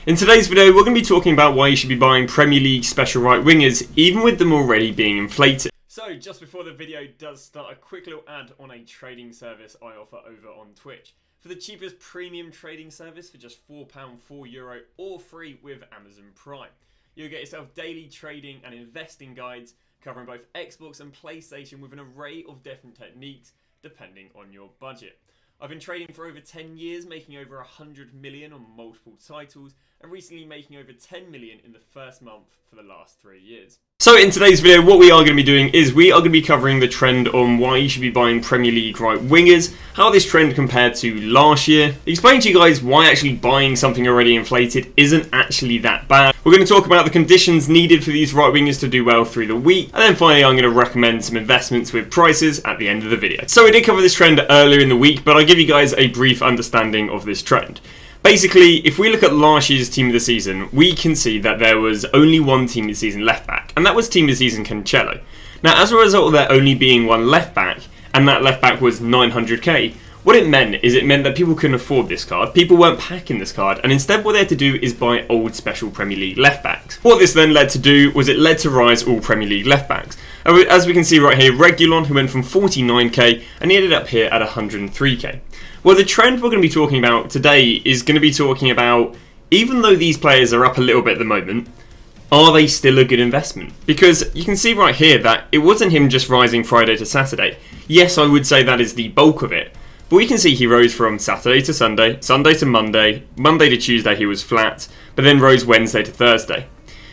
In today's video, we're going to be talking about why you should be buying Premier League special right wingers, even with them already being inflated. So, just before the video does start, a quick little ad on a trading service I offer over on Twitch. For the cheapest premium trading service for just £4, €4, or free with Amazon Prime. You'll get yourself daily trading and investing guides covering both Xbox and PlayStation with an array of different techniques depending on your budget. I've been trading for over 10 years, making over 100 million on multiple titles, and recently making over 10 million in the first month for the last 3 years. So in today's video, what we are going to be doing is we are going to be covering the trend on why you should be buying Premier League right wingers, how this trend compared to last year, explain to you guys why actually buying something already inflated isn't actually that bad. We're going to talk about the conditions needed for these right wingers to do well through the week, and then finally I'm going to recommend some investments with prices at the end of the video. So we did cover this trend earlier in the week, but I'll give you guys a brief understanding of this trend. Basically, if we look at last year's team of the season, we can see that there was only one team of the season left back, and that was team of the season Cancelo. Now, as a result of there only being one left back, and that left back was 900k, what it meant is it meant that people couldn't afford this card, people weren't packing this card, and instead what they had to do is buy old special Premier League left backs. What this then led to do was it led to rise all Premier League left backs. As we can see right here, Reguilon, who went from 49k, and he ended up here at 103k. Well, the trend we're going to be talking about today is going to be talking about, even though these players are up a little bit at the moment, are they still a good investment? Because you can see right here that it wasn't him just rising Friday to Saturday. Yes, I would say that is the bulk of it. But we can see he rose from Saturday to Sunday, Sunday to Monday, Monday to Tuesday he was flat, but then rose Wednesday to Thursday.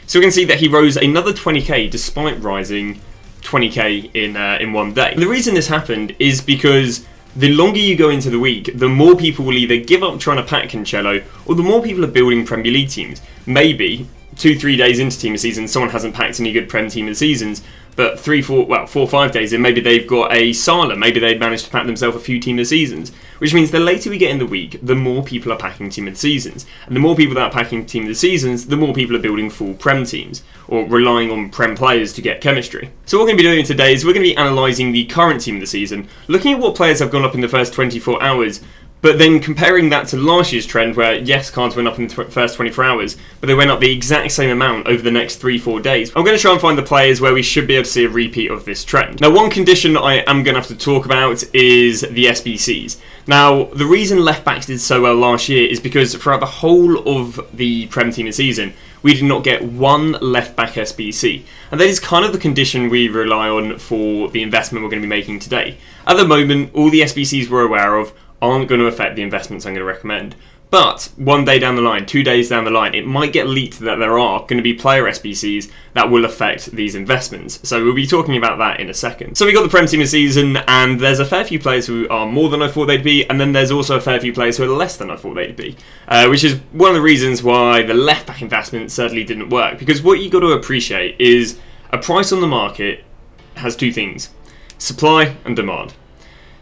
So we can see that he rose another 20k despite rising 20k in one day. And the reason this happened is because the longer you go into the week, the more people will either give up trying to pack Cancelo, or the more people are building Premier League teams. Maybe 2-3 days into team of season, someone hasn't packed any good Prem team of seasons, but 4 or 5 days in, maybe they've got a Salah, maybe they've managed to pack themselves a few team of seasons, which means the later we get in the week, the more people are packing team of seasons, and the more people that are packing team of the seasons, the more people are building full Prem teams, or relying on Prem players to get chemistry. So what we're going to be doing today is we're going to be analysing the current team of the season, looking at what players have gone up in the first 24 hours, but then comparing that to last year's trend where, yes, cards went up in the first 24 hours, but they went up the exact same amount over the next 3-4 days. I'm going to try and find the players where we should be able to see a repeat of this trend. Now, one condition I am going to have to talk about is the SBCs. Now, the reason left-backs did so well last year is because throughout the whole of the Prem team of season, we did not get one left-back SBC. And that is kind of the condition we rely on for the investment we're going to be making today. At the moment, all the SBCs we're aware of aren't going to affect the investments I'm going to recommend. But one day down the line, 2 days down the line, it might get leaked that there are going to be player SBCs that will affect these investments. So we'll be talking about that in a second. So we got the Prem team of season, and there's a fair few players who are more than I thought they'd be, and then there's also a fair few players who are less than I thought they'd be. Which is one of the reasons why the left back investment certainly didn't work. Because what you got to appreciate is a price on the market has two things: supply and demand.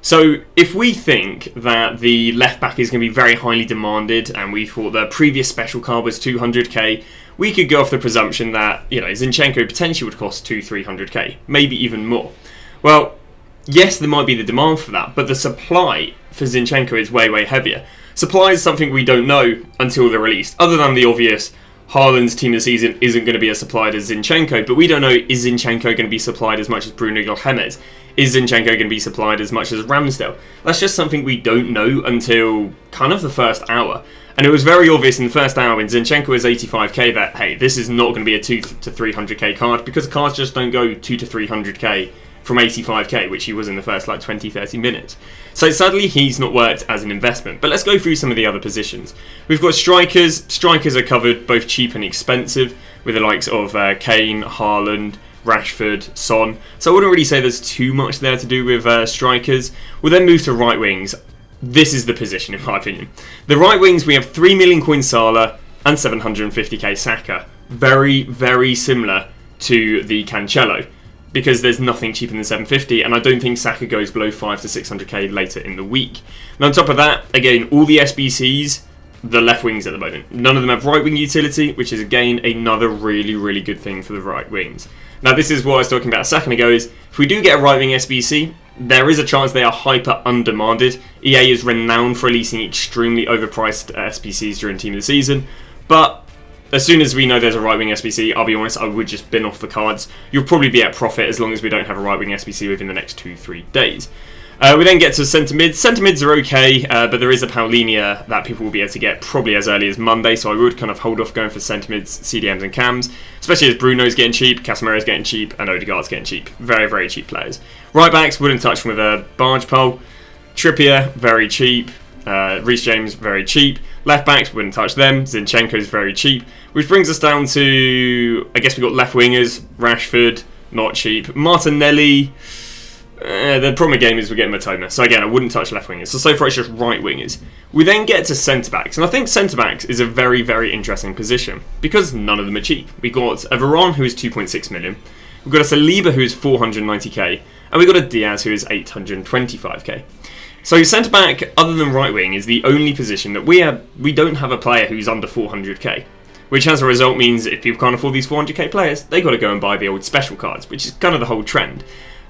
So if we think that the left back is going to be very highly demanded, and we thought the previous special card was 200k, we could go off the presumption that, Zinchenko potentially would cost 200-300k, maybe even more. Well, yes, there might be the demand for that, but the supply for Zinchenko is way, way heavier. Supply is something we don't know until they're released, other than the obvious Haaland's team of the season isn't going to be as supplied as Zinchenko, but we don't know, is Zinchenko going to be supplied as much as Bruno Guimaraes? Is Zinchenko going to be supplied as much as Ramsdale? That's just something we don't know until kind of the first hour. And it was very obvious in the first hour when Zinchenko was 85k that, hey, this is not going to be a 200 to 300k card, because cards just don't go 200 to 300k from 85k, which he was in the first 20-30 minutes. So sadly, he's not worked as an investment. But let's go through some of the other positions. We've got strikers. Strikers are covered both cheap and expensive, with the likes of Kane, Haaland, Rashford, Son. So I wouldn't really say there's too much there to do with strikers. We'll then move to right wings. This is the position, in my opinion. The right wings, we have 3 million coin Salah and 750k Saka. Very, very similar to the Cancelo, because there's nothing cheaper than 750, and I don't think Saka goes below 500 to 600k later in the week. And on top of that, again, all the SBCs, the left wings at the moment. None of them have right wing utility, which is again another really, really good thing for the right wings. Now, this is what I was talking about a second ago, is if we do get a right wing SBC, there is a chance they are hyper undemanded. EA is renowned for releasing extremely overpriced SBCs during Team of the Season, but as soon as we know there's a right wing SBC, I'll be honest, I would just bin off the cards. You'll probably be at profit as long as we don't have a right wing SBC within the next 2-3 days. We then get to centre mids. Centre mids are okay, but there is a Paulinia that people will be able to get probably as early as Monday, so I would kind of hold off going for centre mids, CDMs and cams, especially as Bruno's getting cheap, Casemiro's getting cheap, and Odegaard's getting cheap. Very, very cheap players. Right backs, wouldn't touch them with a barge pole. Trippier, very cheap. Reece James, very cheap. Left backs, wouldn't touch them. Zinchenko's very cheap. Which brings us down to, I guess we've got left wingers. Rashford, not cheap. Martinelli, the problem again is we're getting Matoma. So again, I wouldn't touch left wingers. So far it's just right wingers. We then get to centre-backs. And I think centre-backs is a very, very interesting position. Because none of them are cheap. We got a Varane who is 2.6 million. We've got a Saliba who is 490k. And we've got a Diaz who is 825k. So centre-back, other than right wing, is the only position that we don't have a player who's under 400k. Which as a result means if people can't afford these 400k players, they've got to go and buy the old special cards, which is kind of the whole trend.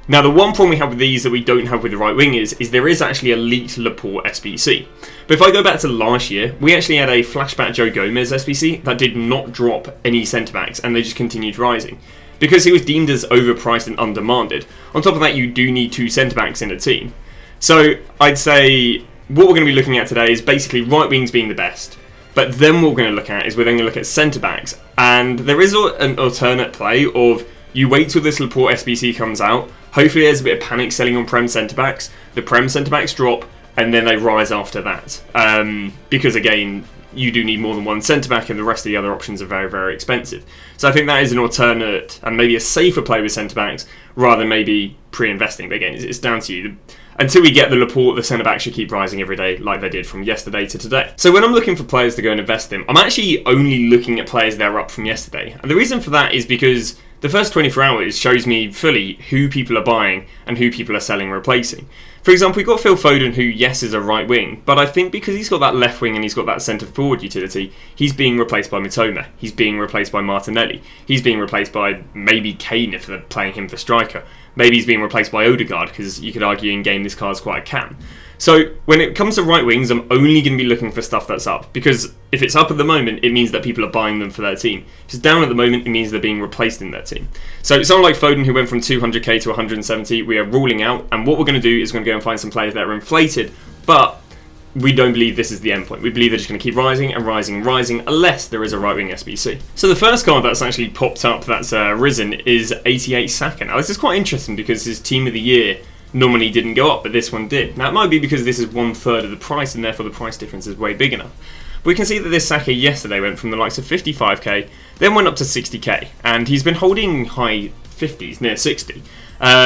Now the one problem we have with these that we don't have with the right wingers is there is actually a leaked Laporte SBC. But if I go back to last year, we actually had a flashback Joe Gomez SBC that did not drop any centre-backs and they just continued rising. Because he was deemed as overpriced and undemanded. On top of that, you do need 2 centre-backs in a team. So I'd say what we're going to be looking at today is basically right wings being the best. But then what we're going to look at is we're then going to look at centre-backs. And there is an alternate play of you wait till this Laporte SBC comes out. Hopefully there's a bit of panic selling on Prem centre-backs. The Prem centre-backs drop and then they rise after that. Because again, you do need more than one centre-back and the rest of the other options are very, very expensive. So I think that is an alternate and maybe a safer play with centre-backs rather than maybe pre-investing. But again, it's down to you. Until we get the Laporte, the centre-backs should keep rising every day like they did from yesterday to today. So when I'm looking for players to go and invest in, I'm actually only looking at players that are up from yesterday. And the reason for that is because the first 24 hours shows me fully who people are buying and who people are selling and replacing. For example, we've got Phil Foden, who, yes, is a right wing, but I think because he's got that left wing and he's got that centre-forward utility, he's being replaced by Mitoma, he's being replaced by Martinelli, he's being replaced by maybe Kane if they're playing him for striker, maybe he's being replaced by Odegaard, because you could argue in-game this card's quite a cam. So when it comes to right wings, I'm only going to be looking for stuff that's up, because if it's up at the moment, it means that people are buying them for their team. If it's down at the moment, it means they're being replaced in their team. So someone like Foden, who went from 200k to 170, we are ruling out, and what we're going to do is we're going to go and find some players that are inflated, but we don't believe this is the end point. We believe they're just going to keep rising and rising and rising unless there is a right wing SBC. So the first card that's actually popped up that's risen is 88 Saka. Now this is quite interesting because his team of the year normally didn't go up, but this one did. Now it might be because this is 1/3 of the price and therefore the price difference is way big enough. But we can see that this Saka yesterday went from the likes of 55k, then went up to 60k, and he's been holding high 50s, near 60,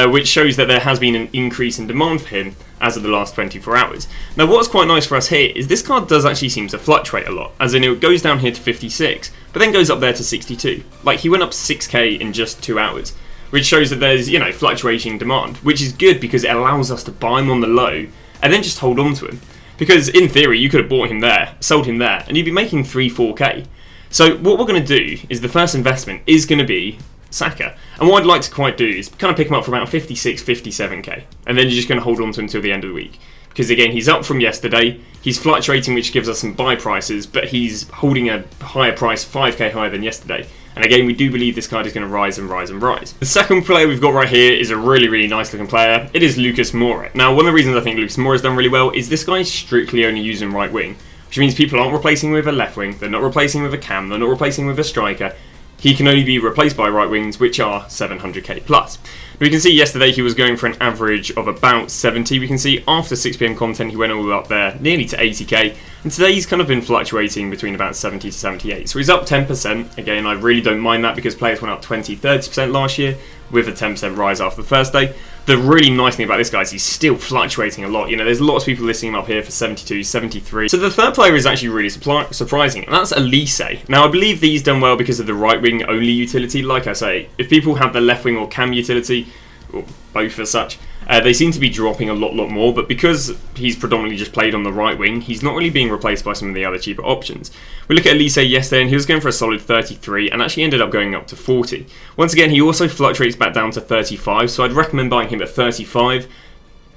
which shows that there has been an increase in demand for him as of the last 24 hours. Now what's quite nice for us here is this card does actually seem to fluctuate a lot, as in it goes down here to 56, but then goes up there to 62. Like he went up 6k in just 2 hours. Which shows that there's, fluctuating demand, which is good because it allows us to buy him on the low and then just hold on to him. Because in theory, you could have bought him there, sold him there, and you'd be making 3-4k. So what we're going to do is the first investment is going to be Saka. And what I'd like to quite do is kind of pick him up for about 56, 57k. And then you're just going to hold on to him until the end of the week. Because again, he's up from yesterday, he's fluctuating, which gives us some buy prices, but he's holding a higher price, 5k higher than yesterday. And again, we do believe this card is going to rise and rise and rise. The second player we've got right here is a really, really nice looking player. It is Lucas Moura. Now, one of the reasons I think Lucas Moura has done really well is this guy is strictly only using right wing, which means people aren't replacing with a left wing, they're not replacing with a cam, they're not replacing with a striker. He can only be replaced by right wings, which are 700k plus. We can see yesterday he was going for an average of about 70. We can see after 6 PM content he went all up there, nearly to 80k. And today he's kind of been fluctuating between about 70 to 78. So he's up 10%. Again, I really don't mind that because players went up 20, 30% last year with a 10% rise after the first day. The really nice thing about this guy is he's still fluctuating a lot. There's lots of people listing him up here for 72, 73. So the third player is actually really surprising, and that's Elise. Now, I believe these done well because of the right wing only utility. Like I say, if people have the left wing or cam utility, or both as such, they seem to be dropping a lot more, but because he's predominantly just played on the right wing, he's not really being replaced by some of the other cheaper options. We look at Elise yesterday, and he was going for a solid 33, and actually ended up going up to 40. Once again, he also fluctuates back down to 35, so I'd recommend buying him at 35.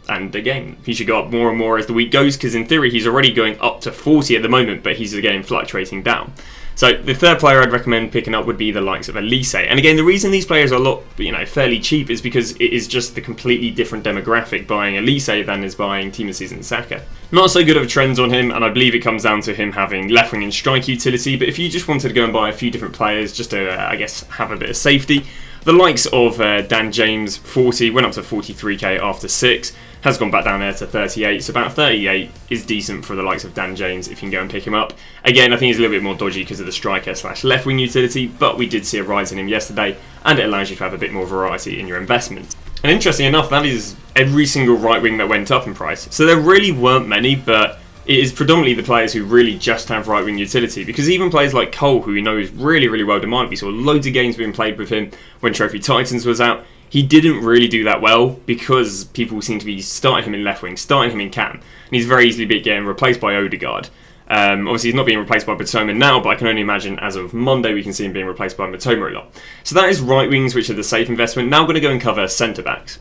And again, he should go up more and more as the week goes, because in theory he's already going up to 40 at the moment, but he's again fluctuating down. So the third player I'd recommend picking up would be the likes of Elise. And again, the reason these players are a lot, fairly cheap is because it is just the completely different demographic buying Elise than is buying Team of Season Saka. Not so good of trends on him, and I believe it comes down to him having left wing and strike utility, but if you just wanted to go and buy a few different players just to, I guess, have a bit of safety, the likes of Dan James, 40, went up to 43k after 6, has gone back down there to 38, so about 38 is decent for the likes of Dan James if you can go and pick him up. Again, I think he's a little bit more dodgy because of the striker / left wing utility, but we did see a rise in him yesterday, and it allows you to have a bit more variety in your investment. And interesting enough, that is every single right wing that went up in price. So there really weren't many, but it is predominantly the players who really just have right wing utility, because even players like Cole, who we know is really, really well demanded, we saw loads of games being played with him when Trophy Titans was out. He didn't really do that well because people seem to be starting him in left wing, starting him in cam, and he's very easily getting replaced by Odegaard. Obviously, he's not being replaced by Matoma now, but I can only imagine as of Monday we can see him being replaced by Matoma a lot. So that is right wings, which are the safe investment. Now I'm going to go and cover centre backs.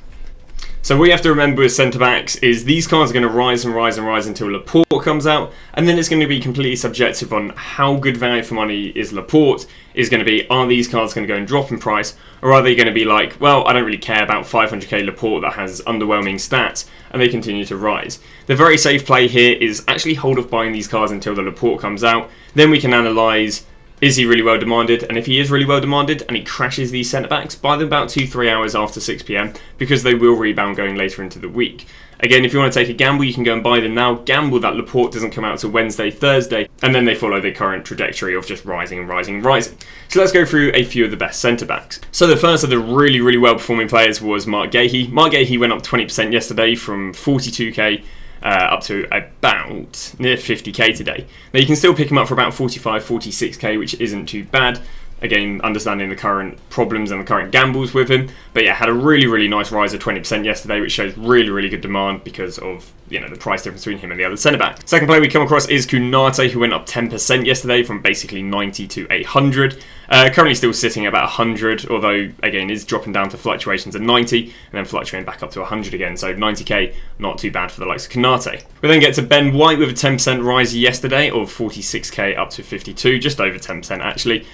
So what you have to remember with centre-backs is these cards are going to rise and rise and rise until Laporte comes out, and then it's going to be completely subjective on how good value for money is Laporte. Is going to be, are these cards going to go and drop in price, or are they going to be like, well, I don't really care about 500k Laporte that has underwhelming stats, and they continue to rise. The very safe play here is actually hold off buying these cards until the Laporte comes out, then we can analyse, is he really well demanded? And if he is really well demanded and he crashes these centre-backs, buy them about 2-3 hours after 6 PM because they will rebound going later into the week. Again, if you want to take a gamble, you can go and buy them now. Gamble that Laporte doesn't come out until Wednesday, Thursday, and then they follow the current trajectory of just rising and rising and rising. So let's go through a few of the best centre-backs. So the first of the really, really well-performing players was Mark Gahey. Mark Gahey went up 20% yesterday from 42k up to about near 50k today. Now you can still pick him up for about 45, 46k, which isn't too bad. Again, understanding the current problems and the current gambles with him. But yeah, had a really, really nice rise of 20% yesterday, which shows really, really good demand because of, the price difference between him and the other centre-back. Second player we come across is Kunate, who went up 10% yesterday from basically 90 to 800. Currently still sitting at about 100, although, again, is dropping down to fluctuations at 90 and then fluctuating back up to 100 again. So 90k, not too bad for the likes of Kunate. We then get to Ben White with a 10% rise yesterday of 46k up to 52, just over 10% actually.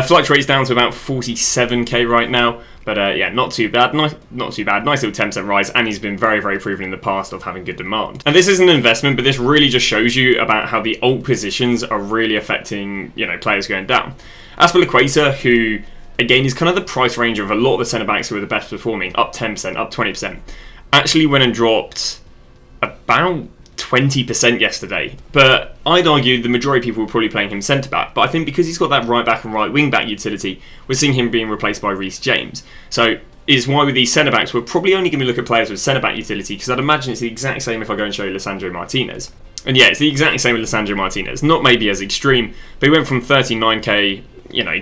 Fluctuates down to about 47k right now. But yeah, not too bad. Not too bad. Nice little 10% rise, and he's been very, very proven in the past of having good demand. And this is an investment, but this really just shows you about how the alt positions are really affecting, players going down. As for Equator, who again is kind of the price range of a lot of the centre backs who are the best performing, up 10%, up 20%, actually went and dropped about 20% yesterday, but I'd argue the majority of people were probably playing him centre back, but I think because he's got that right back and right wing back utility, we're seeing him being replaced by Reece James. So is why with these centre backs we're probably only going to look at players with centre back utility, because I'd imagine it's the exact same if I go and show you Lisandro Martinez. And yeah, it's the exact same with Lisandro Martinez, not maybe as extreme, but he went from 39k,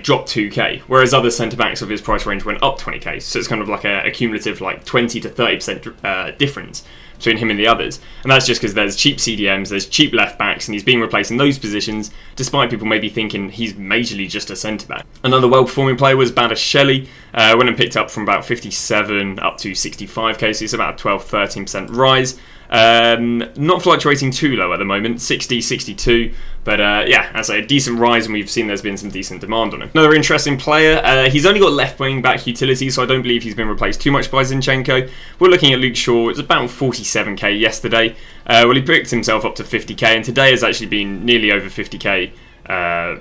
dropped 2k, whereas other centre backs of his price range went up 20k, so it's kind of like a cumulative like 20 to 30% difference between him and the others. And that's just because there's cheap CDMs, there's cheap left backs, and he's being replaced in those positions, despite people maybe thinking he's majorly just a centre back. Another well-performing player was Badiashile, went and picked up from about 57 up to 65k, so it's about a 12-13% rise. Not fluctuating too low at the moment, 60, 62, but yeah, as a decent rise, and we've seen there's been some decent demand on him. Another interesting player, he's only got left wing back utility, so I don't believe he's been replaced too much by Zinchenko. We're looking at Luke Shaw. It's about 47k yesterday. Well, he picked himself up to 50k, and today has actually been nearly over 50k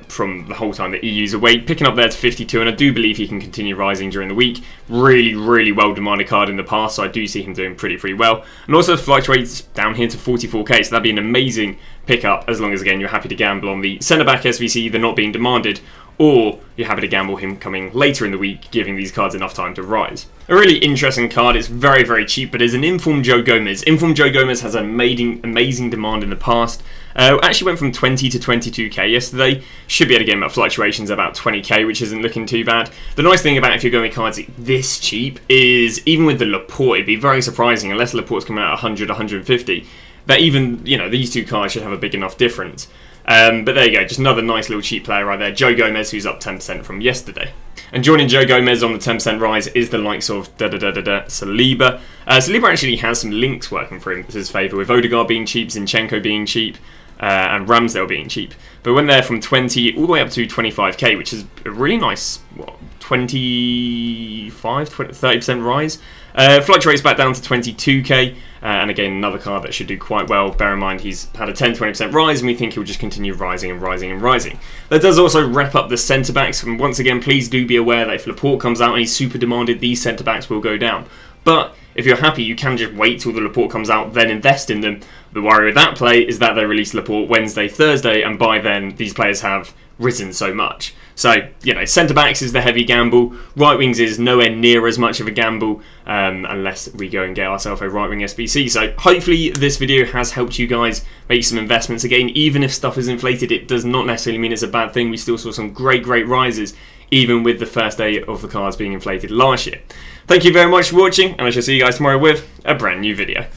from the whole time that EU's away, picking up there to 52, and I do believe he can continue rising during the week. Really, really well demanded card in the past, so I do see him doing pretty well. And also fluctuates down here to 44k, so that'd be an amazing pickup as long as, again, you're happy to gamble on the centre-back SVC either not being demanded, or you're happy to gamble him coming later in the week, giving these cards enough time to rise. A really interesting card, it's very, very cheap, but is an informed Joe Gomez. Informed Joe Gomez has amazing demand in the past. Actually went from 20 to 22k yesterday. Should be able to get him at fluctuations about 20k, which isn't looking too bad. The nice thing about if you're going with cards this cheap is, even with the Laporte, it'd be very surprising, unless Laporte's coming out 100, 150, that even, these two cards should have a big enough difference. But there you go, just another nice little cheap player right there, Joe Gomez, who's up 10% from yesterday. And joining Joe Gomez on the 10% rise is the likes of Saliba. Saliba actually has some links working for him in his favour, with Odegaard being cheap, Zinchenko being cheap. and Ramsdale being cheap. But when they're from 20 all the way up to 25k, which is a really nice, 30% rise, fluctuates back down to 22k, and again another card that should do quite well. Bear in mind he's had a 10-20% rise, and we think he'll just continue rising and rising and rising. That does also wrap up the centre-backs, and once again please do be aware that if Laporte comes out and he's super demanded, these centre-backs will go down. But if you're happy, you can just wait till the Laporte comes out, then invest in them. The worry with that play is that they release Laporte Wednesday, Thursday, and by then these players have risen so much. So, you know, centre-backs is the heavy gamble. Right wings is nowhere near as much of a gamble, unless we go and get ourselves a right wing SBC. So hopefully this video has helped you guys make some investments. Again, even if stuff is inflated, it does not necessarily mean it's a bad thing. We still saw some great rises, even with the first day of the cards being inflated last year. Thank you very much for watching, and I shall see you guys tomorrow with a brand new video.